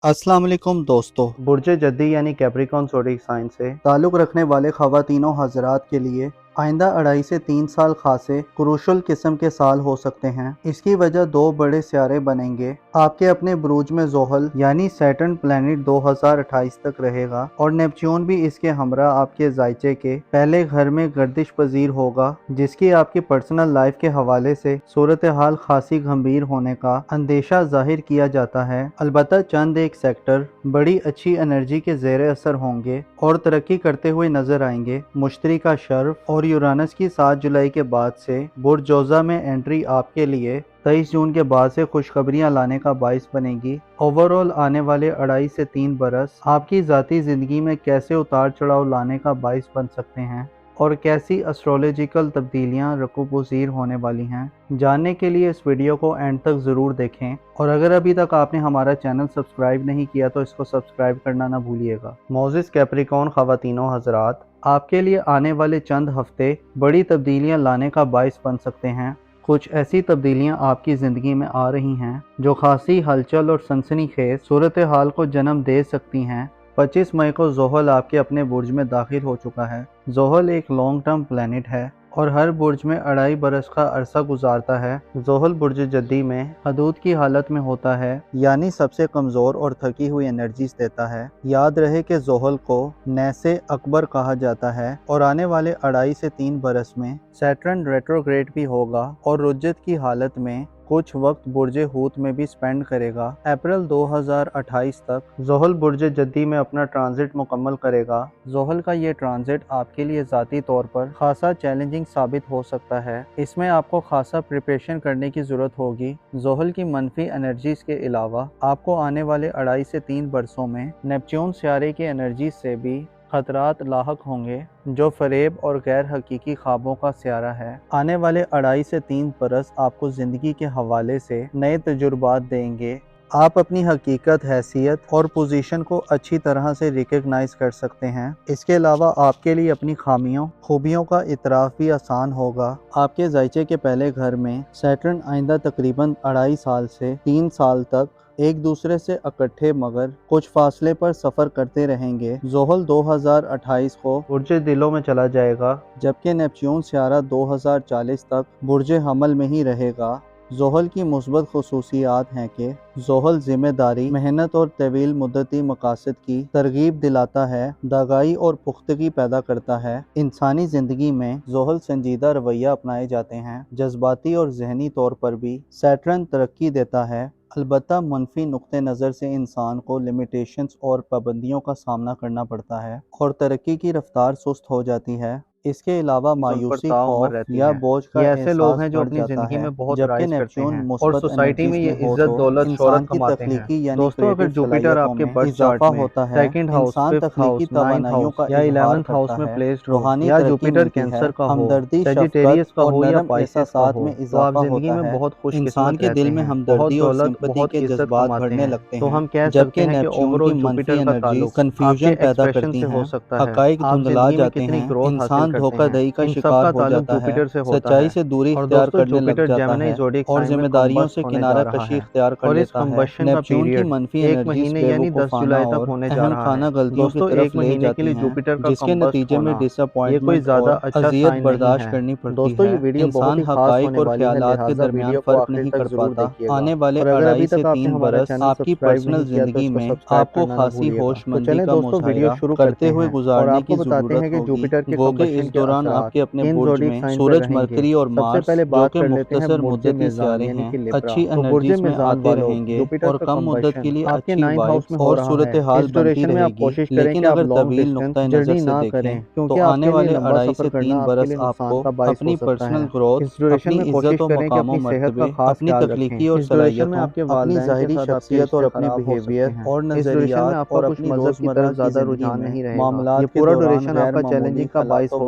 अस्सलाम वालेकुम दोस्तों, बुर्ज जद्दी यानी कैप्रिकॉर्न ज़ोडिएक साइन से ताल्लुक़ रखने वाले ख़वातीनों हज़रात के लिए आइंदा 2.5 से 3 साल खासे क्रूशल किस्म के साल हो सकते हैं। इसकी वजह 2 बड़े सियारे बनेंगे। आपके अपने बुरूज में ज़ोहल यानी सैटर्न प्लैनेट 2028 तक रहेगा और नेपच्यून भी इसके हमरा आपके जायचे के पहले घर में गर्दिश पजीर होगा, जिसकी आपकी पर्सनल लाइफ के हवाले से सूरत हाल खासी गंभीर होने का अंदेशा जाहिर किया जाता है। अलबत्ता चंद एक सेक्टर बड़ी अच्छी एनर्जी के ज़ेरे असर होंगे और तरक्की करते हुए नजर आएंगे। मुश्तरी का शर्फ और यूरानस की 7 जुलाई के बाद से बुर्ज जोज़ा में एंट्री आपके लिए 23 जून के बाद से खुशखबरियां लाने का बाइस बनेगी। ओवरऑल आने वाले 2.5 से 3 बरस आपकी ज़ाती ज़िंदगी में कैसे उतार चढ़ाव लाने का बाइस बन सकते हैं और कैसी एस्ट्रोलॉजिकल तब्दीलियां रकूब-पज़ीर होने वाली हैं। जानने के लिए इस वीडियो को एंड तक ज़रूर देखें और अगर अभी तक आपने हमारा चैनल सब्सक्राइब नहीं किया तो इसको सब्सक्राइब करना ना भूलिएगा। मोज़िस कैप्रिकॉर्न ख़वातीनों हज़रात, आपके लिए आने वाले चंद हफ्ते बड़ी तब्दीलियां लाने का बाइस बन सकते हैं। कुछ ऐसी तब्दीलियां आपकी ज़िंदगी में आ रही हैं जो खासी हलचल और सनसनीखेज सूरत हाल को जन्म दे सकती हैं। 25 मई को ज़ोहल आपके अपने बुर्ज में दाखिल हो चुका है। ज़ोहल एक लॉन्ग टर्म प्लैनेट है और हर बुर्ज में 2.5 बरस का अरसा गुजारता है। ज़ोहल बुर्ज जद्दी में हदूद की हालत में होता है, यानी सबसे कमज़ोर और थकी हुई एनर्जीज देता है। याद रहे कि ज़ोहल को नैसे अकबर कहा जाता है और आने वाले 2.5 से 3 बरस में सैटर्न रेट्रोग्रेड भी होगा और रुज्जत की हालत में कुछ वक्त बुर्ज हूत में भी स्पेंड करेगा। अप्रैल 2028 तक ज़ोहल बुर्ज जद्दी में अपना ट्रांजिट मुकम्मल करेगा। ज़ोहल का ये ट्रांजिट आपके लिए ज़ाती तौर पर खासा चैलेंजिंग साबित हो सकता है। इसमें आपको खासा प्रिपरेशन करने की ज़रूरत होगी। ज़ोहल की मनफी एनर्जीज के अलावा आपको आने वाले 2.5 से 3 बरसों में नेपच्यून सियारे की एनर्जीज से भी खतरात लाहक होंगे, जो फरेब और गैर हकीकी ख्वाबों का सियारा है। आने वाले 2.5 से 3 बरस आपको ज़िंदगी के हवाले से नए तजुर्बात देंगे। आप अपनी हकीकत, हैसियत और पोजीशन को अच्छी तरह से रिकग्नाइज कर सकते हैं। इसके अलावा आपके लिए अपनी खामियों खूबियों का इतराफ़ भी आसान होगा। आपके जायचे के पहले घर में सैटर्न आइंदा तकरीबन 2.5 साल से 3 साल तक एक दूसरे से इकट्ठे मगर कुछ फासले पर सफ़र करते रहेंगे। ज़ोहल 2028 को बुर्ज दिलों में चला जाएगा, जबकि नेपच्यून सियारा 2040 तक बुर्ज हमल में ही रहेगा। ज़ोहल की मुस्बत खुसूसियात हैं कि ज़ोहल ज़िम्मेदारी, मेहनत और तवील मुद्दती मकासद की तरगीब दिलाता है, दागाई और पुख्तगी पैदा करता है। इंसानी ज़िंदगी में ज़ोहल संजीदा रवैया अपनाए जाते हैं। जज्बाती और जहनी तौर पर भी सैटर्न तरक्की देता है। अलबत्ता मनफी नुक्ते नज़र से इंसान को लिमिटेशंस और पाबंदियों का सामना करना पड़ता है और तरक्की की रफ्तार सुस्त हो जाती है। इसके अलावा मायूसी, खौफ या बोझ का ऐसे लोग हैं जो अपनी जिंदगी में बहुत राइज करते हैं और सोसाइटी में ये इज्जत, दौलत, शोहरत कमाते हैं। दोस्तों, अगर जुपिटर आपके बर्थ चार्ट में second house, fifth house, ninth house या 11th हाउस में प्लेस्ड हो या जुपिटर कैंसर का हो, सजिटेरियस का हो या पाइसेस का हो, तो आप जिंदगी में बहुत खुशकिस्मत रहते हैं। हमदर्दी और सिंपैथी के जज्बात बढ़ने लगते हैं। तो हम कह सकते हैं कि ओवरऑल जुपिटर का ताल्लुक कंफ्यूजन पैदा करती है, हकाइक धुंधला जाते हैं, इंसान धोखाधड़ी का शिकार हो जाता है, सच्चाई से दूरी इख्तियार करने लग जाता है और जिम्मेदारियों से किनारा कशी इख्तियार कर लेता है। नेपच्यून की मनफी एनर्जी बेवकूफाना और अहम खाना गलतियों की तरफ ले जाती हैं, जिसके नतीजे में डिसअपॉइंटमेंट और अजियत बर्दाश्त करनी पड़ती है। इंसान हकाइक और ख्यालात के दरमियान फर्क नहीं कर पाता। आने वाले 2.5 से 3 बरस आपकी पर्सनल जिंदगी में आपको खासी होशमंदी का मुजाहिरा करते हुए गुजारने की जरूरत होगी। वो कि इस दौरान आपके अपने बुर्ज में सूरज, मरकरी और मार्स, जो कि मुख्तसर मुद्दती सियारे हैं, अच्छी एनर्जीज में आते रहेंगे और कम मुद्दत के लिए अच्छी वाइब्स और सूरत हाल बनती रहेगी। लेकिन अगर तवील नुक्ता नजर से देखें तो आने वाले 2.5 से 3 बरस आपको अपनी पर्सनल ग्रोथ, अपनी इज्जत और मकाम मर्तबे, अपनी तख्लीकी और सलाहियतों, अपनी ज़ाहिरी शख्सियत और अपने बिहेवियर और नजरियात और अपनी रोजमर्रा की ज़िंदगी में मामलात के दौरान गैर मामूली हालात व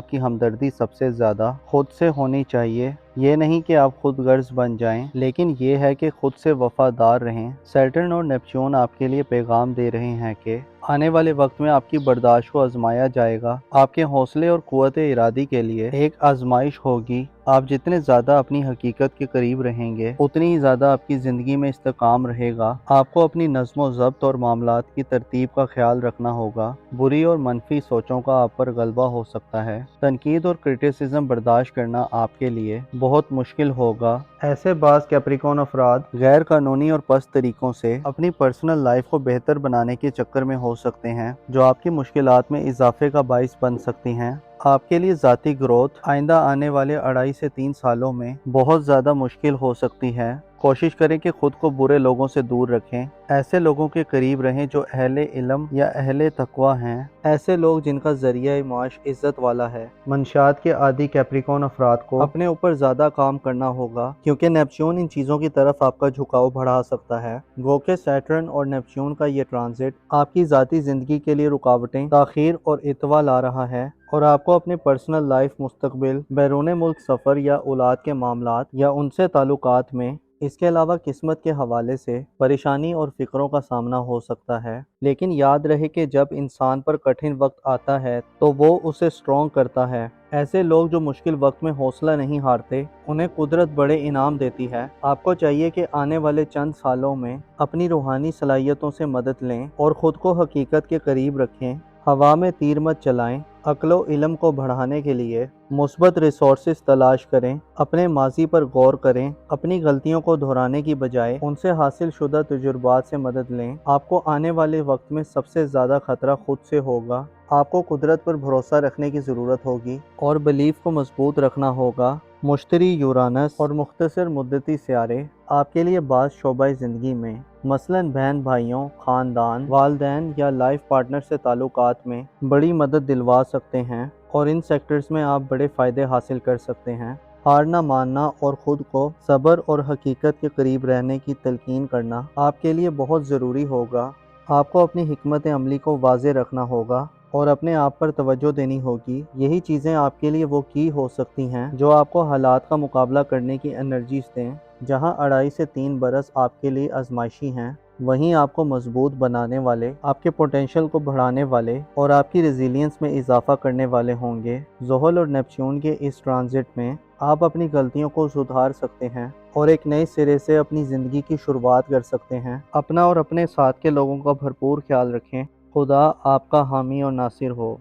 آپ کی ہمدردی سب سے زیادہ خود سے ہونی چاہیے۔ یہ نہیں کہ آپ خود غرض بن جائیں، لیکن یہ ہے کہ خود سے وفادار رہیں۔ سیٹرن اور نیپچون آپ کے لیے پیغام دے رہے ہیں کہ آنے والے وقت میں آپ کی برداشت کو آزمایا جائے گا۔ آپ کے حوصلے اور قوت ارادی کے لیے ایک آزمائش ہوگی۔ آپ جتنے زیادہ اپنی حقیقت کے قریب رہیں گے، اتنی ہی زیادہ آپ کی زندگی میں استحکام رہے گا۔ آپ کو اپنی نظم و ضبط اور معاملات کی ترتیب کا خیال رکھنا ہوگا۔ بری اور منفی سوچوں کا آپ پر غلبہ ہو سکتا ہے۔ تنقید اور کرٹیسزم برداشت کرنا آپ کے لیے بہت مشکل ہوگا۔ ایسے بعض کیپریکون افراد غیر قانونی اور پست طریقوں سے اپنی پرسنل لائف کو بہتر بنانے کے چکر میں ہو سکتے ہیں، جو آپ کی مشکلات میں اضافے کا باعث بن سکتی ہیں۔ آپ کے لیے ذاتی گروتھ آئندہ آنے والے 2.5 سے 3 سالوں میں بہت زیادہ مشکل ہو سکتی ہے۔ کوشش کریں کہ خود کو برے لوگوں سے دور رکھیں۔ ایسے لوگوں کے قریب رہیں جو اہل علم یا اہل تقوی ہیں، ایسے لوگ جن کا ذریعہ معاش عزت والا ہے۔ منشیات کے عادی کیپریکون افراد کو اپنے اوپر زیادہ کام کرنا ہوگا، کیونکہ نیپچون ان چیزوں کی طرف آپ کا جھکاؤ بڑھا سکتا ہے۔ گو کہ سیٹرن اور نیپچون کا یہ ٹرانزٹ آپ کی ذاتی زندگی کے لیے رکاوٹیں، تاخیر اور اتوا لا رہا ہے، اور آپ کو اپنے پرسنل لائف، مستقبل، بیرون ملک سفر یا اولاد کے معاملات یا ان سے تعلقات میں اس کے علاوہ قسمت کے حوالے سے پریشانی اور فکروں کا سامنا ہو سکتا ہے، لیکن یاد رہے کہ جب انسان پر کٹھن وقت آتا ہے تو وہ اسے سٹرونگ کرتا ہے۔ ایسے لوگ جو مشکل وقت میں حوصلہ نہیں ہارتے، انہیں قدرت بڑے انعام دیتی ہے۔ آپ کو چاہیے کہ آنے والے چند سالوں میں اپنی روحانی صلاحیتوں سے مدد لیں اور خود کو حقیقت کے قریب رکھیں۔ ہوا میں تیر مت چلائیں۔ عقل و علم کو بڑھانے کے لیے مثبت ریسورسز تلاش کریں، اپنے ماضی پر غور کریں، اپنی غلطیوں کو دہرانے کی بجائے ان سے حاصل شدہ تجربات سے مدد لیں۔ آپ کو آنے والے وقت میں سب سے زیادہ خطرہ خود سے ہوگا۔ آپ کو قدرت پر بھروسہ رکھنے کی ضرورت ہوگی اور بلیف کو مضبوط رکھنا ہوگا۔ مشتری، یورانس اور مختصر مدتی سیارے آپ کے لیے بعض شعبہ زندگی میں، مثلاً بہن بھائیوں، خاندان، والدین یا لائف پارٹنر سے تعلقات میں بڑی مدد دلوا سکتے ہیں، اور ان سیکٹرز میں آپ بڑے فائدے حاصل کر سکتے ہیں۔ ہار نہ ماننا اور خود کو صبر اور حقیقت کے قریب رہنے کی تلقین کرنا آپ کے لیے بہت ضروری ہوگا۔ آپ کو اپنی حکمت عملی کو واضح رکھنا ہوگا اور اپنے آپ پر توجہ دینی ہوگی۔ یہی چیزیں آپ کے لیے وہ کی ہو سکتی ہیں جو آپ کو حالات کا مقابلہ کرنے کی انرجیز دیں۔ جہاں 2.5 سے 3 برس آپ کے لیے آزمائشی ہیں، وہیں آپ کو مضبوط بنانے والے، آپ کے پوٹینشل کو بڑھانے والے اور آپ کی ریزیلینس میں اضافہ کرنے والے ہوں گے۔ زحل اور نیپچون کے اس ٹرانزٹ میں آپ اپنی غلطیوں کو سدھار سکتے ہیں اور ایک نئے سرے سے اپنی زندگی کی شروعات کر سکتے ہیں۔ اپنا اور اپنے ساتھ کے لوگوں کا بھرپور خیال رکھیں۔ خدا آپ کا حامی اور ناصر ہو۔